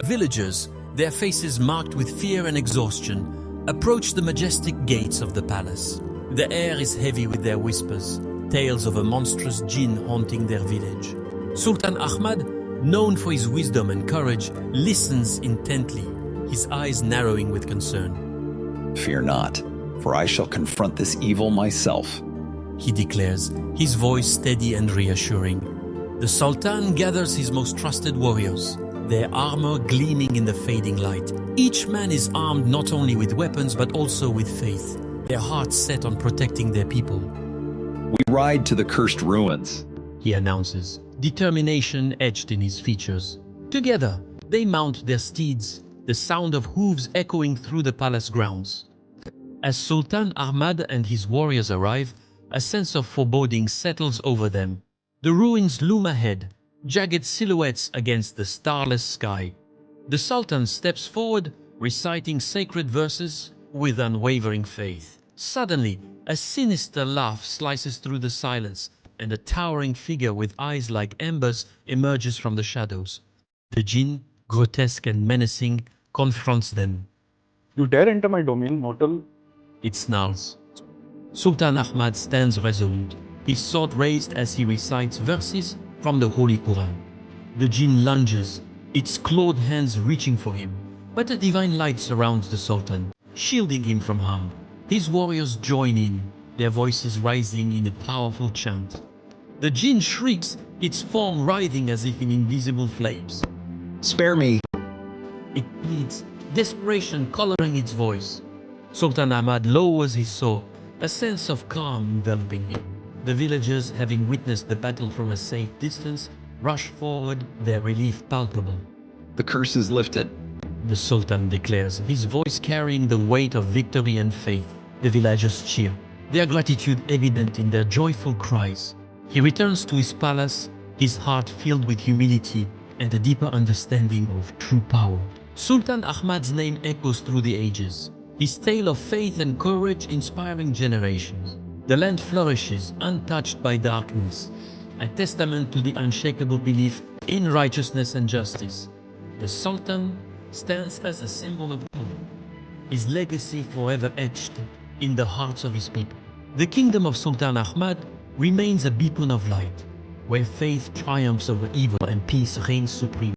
Villagers, their faces marked with fear and exhaustion, approach the majestic gates of the palace. The air is heavy with their whispers, tales of a monstrous jinn haunting their village. Sultan Ahmad, known for his wisdom and courage, listens intently, his eyes narrowing with concern. "Fear not, for I shall confront this evil myself," he declares, his voice steady and reassuring. The Sultan gathers his most trusted warriors, their armor gleaming in the fading light. Each man is armed not only with weapons but also with faith, their hearts set on protecting their people. "We ride to the cursed ruins," he announces, determination etched in his features. Together, they mount their steeds, the sound of hooves echoing through the palace grounds. As Sultan Ahmad and his warriors arrive, a sense of foreboding settles over them. The ruins loom ahead, jagged silhouettes against the starless sky. The Sultan steps forward, reciting sacred verses with unwavering faith. Suddenly, a sinister laugh slices through the silence, and a towering figure with eyes like embers emerges from the shadows. The jinn, grotesque and menacing, confronts them. "You dare enter my domain, mortal?" It snarls. Sultan Ahmad stands resolute, his sword raised as he recites verses from the Holy Quran. The jinn lunges, its clawed hands reaching for him, but a divine light surrounds the Sultan, shielding him from harm. His warriors join in, their voices rising in a powerful chant. The jinn shrieks, its form writhing as if in invisible flames. "Spare me!" It pleads, desperation coloring its voice. Sultan Ahmad lowers his sword, a sense of calm enveloping him. The villagers, having witnessed the battle from a safe distance, rush forward, their relief palpable. "The curse is lifted," The Sultan declares, his voice carrying the weight of victory and faith. The villagers cheer, their gratitude evident in their joyful cries. He returns to his palace, his heart filled with humility and a deeper understanding of true power. Sultan Ahmad's name echoes through the ages, his tale of faith and courage inspiring generations. The land flourishes, untouched by darkness, a testament to the unshakable belief in righteousness and justice. The Sultan stands as a symbol of hope, his legacy forever etched in the hearts of his people. The kingdom of Sultan Ahmad remains a beacon of light, where faith triumphs over evil and peace reigns supreme.